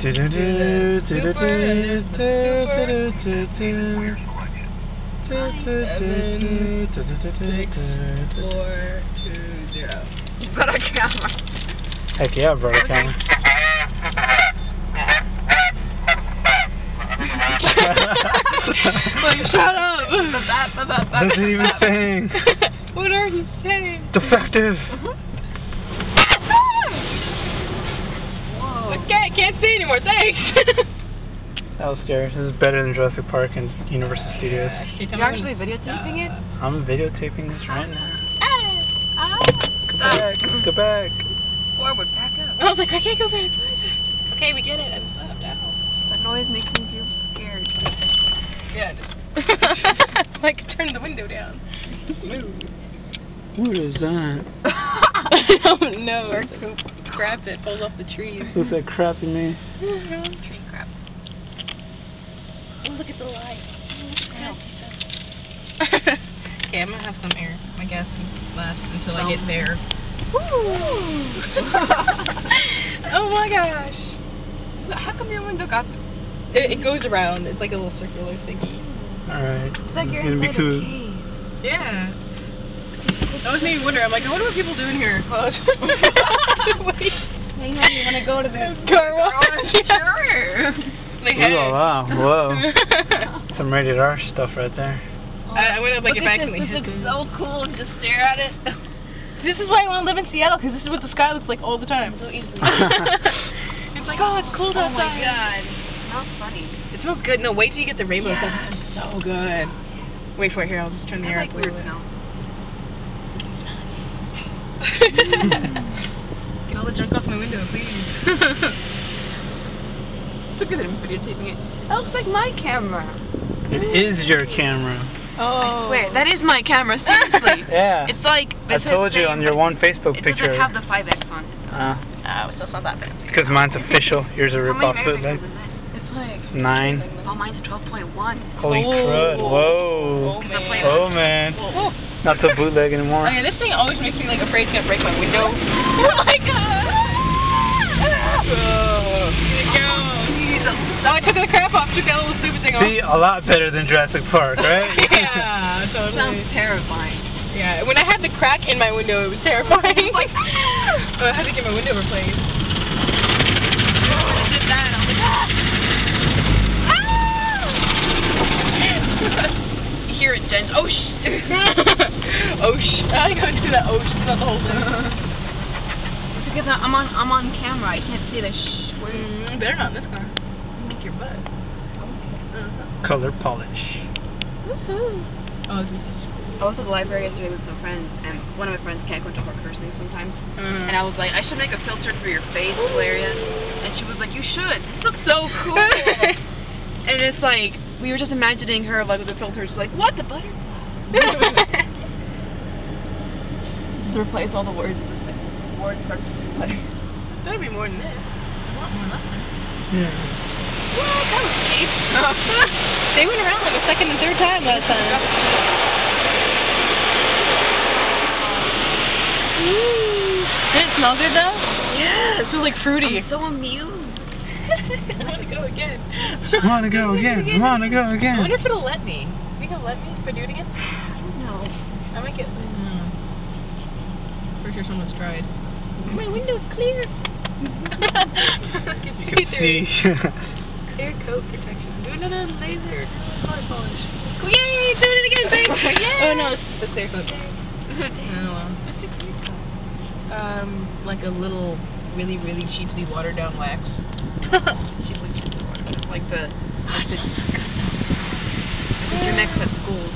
You brought a camera. Heck yeah, I brought a camera. Like, shut up. What's he even saying? What are you saying? Defective. Whoa. Okay, I can't see anymore. Thanks. That was scary. This is better than Jurassic Park and Universal Studios. You're actually videotaping it? I'm videotaping this right now. Go back. back. Go back. Forward, back up. I was like, I can't go back. Okay, we get it. I stopped out. That noise makes me feel scared. Yeah. Like, turn the window down. What is that? I don't know. Crap that falls off the trees. Who's that crap in me? Tree crap. Oh, look at the light. Okay, I'm gonna have some air. I guess last until I get there. Oh my gosh! How come your window got? It goes around. It's like a little circular thingy. All right. It's like you're gonna be cool. Yeah. I was maybe wondering. I'm like, I wonder what people do in here. Wait. Hey, you wanna go to the car wash? Sure. Like, hey. Ooh, wow. Whoa. Some rated R stuff right there. I went up like if I actually hit this. This looks so cool. Just stare at it. This is why I want to live in Seattle, because this is what the sky looks like all the time. So easily. It's like, oh, it's cold outside. Oh my god. It smells funny. It smells good. No, wait till you get the rainbow. It smells so good. Wait for it here. I'll just turn the air up a little bit. Get all the junk off my window, please. Look at him videotaping it. That looks like my camera. It is your camera. Oh. I swear, that is my camera, seriously. Yeah. It's like... I told you on your one Facebook picture. It doesn't have the 5X on it. So it's not that fancy. Because mine's official. Yours a rip-off bootleg. It's like... 9. Oh, mine's 12.1. Holy crud. Whoa. Oh, man. Whoa. Not so bootleg anymore. Okay, this thing always makes me like afraid it's going to break my window. Oh my god! Oh, I took the crap off, took that little stupid thing off. See, a lot better than Jurassic Park, right? Yeah, totally. Sounds terrifying. Yeah, when I had the crack in my window, it was terrifying. Like, I had to get my window replaced. When I did that, I was like, You hear it, Jen. Oh, oh, I gotta do that. Oh, not the whole thing. It's because I'm on camera. I can't see the better not in this car. Make your butt. Color polish. Woohoo. Oh, this is I was at the library yesterday with some friends, and one of my friends can't go into her cursing sometimes. And I was like, I should make a filter for your facial area. And she was like, you should. This looks so cool. And it's like, we were just imagining her like with the filters, like, what the butter? To replace all the words with this word starts with butter. There's gotta be more than this. A lot more than that. Yeah. What? That was cheap. They went around like a second and third time last time. Did it smell good though? Yeah. It smells like fruity. I'm so amused. I want to go again. I want to go again. I want to go again. I wonder if it'll let me. Think it'll let me if I do it again? I don't know. I might get... For sure someone's tried. My window's clear. You can see. Clear coat protection. Do another laser color polish. Oh, yay! Do it again, babe! Yay! Oh no, it's the clear coat. Oh well. What's the clear coat? Like a little, really, really cheaply watered down wax. cheaply watered down. Like the Germex at school.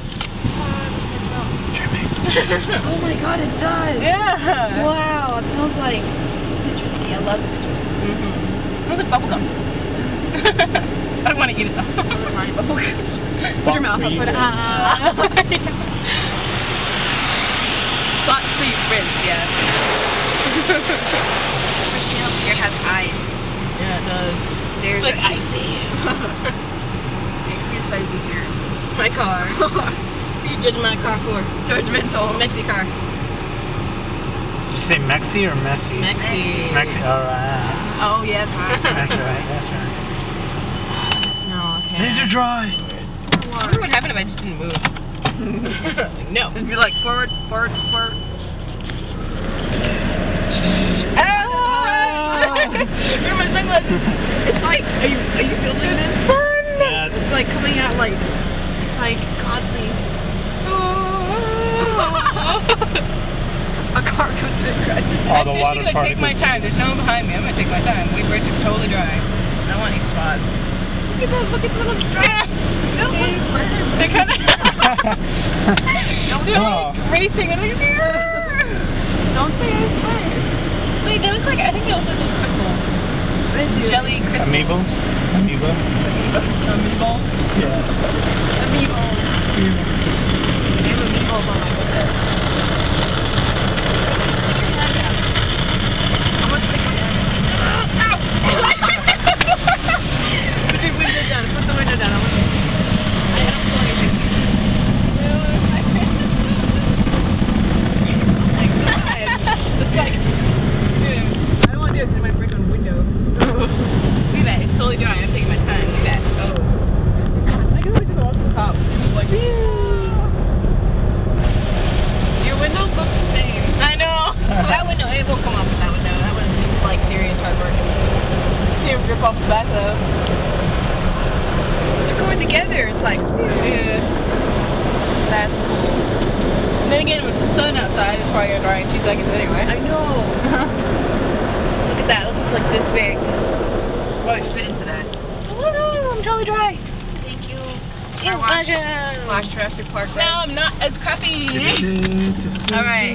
Oh my god, it does! Yeah! Wow, it smells like citrusy. I love citrus. It smells like bubblegum. I don't want to eat it though. Put your mouth up. Put it. Spot free rinse, yeah. Michelle here has eyes. Yeah, it does. There's like I see you. Your size is yours. My car. What are you judging my car for? Judgmental. Mexi car. Did you say Mexi or Messy? Mexi. Mexi, alright. Oh, yes. That's right, that's right. These are dry. I wonder what happened if I just didn't move. Like, no. It'd be like forward, forward, forward. Where are my sunglasses? It's like, are you feeling this? Fun! Yeah, It's like coming out like constantly. A car comes in and crashes. all the I'm water just gonna take my particles. time. There's no one behind me. I'm gonna take my time. Wait for it to totally dry. I don't want any spots. Look at those, look at the little stripes. No, They're kind of... They're Oh. like racing. I'm like, don't say it's fine. wait, they look like, I think they also look crystals. Jelly crystals. Amiibo? Amiibo? Amiibo? Yeah. Amiibo. They have amiibos on my book. How much they come down? Put the window down. Put the window down. I don't feel anything. It's like, I don't want to do it because it might break on the window. Look at that. It's totally dry. I'm taking my time. Look at that. Oh. I can always just walk to the top. Like, your windows look the same. I know. That window, it will come up with that window. That one's like serious hard work. Can't rip off the back though. They're going together. It's like, yeah. That's cool. And then again, with the sun outside, it's probably gonna dry in 2 seconds anyway. I know. Look at that. It looks like this big. Probably fit into that. Oh, I'm totally dry. Thank you. It's pleasure. Watch Jurassic Park. Now I'm not as crappy. All right.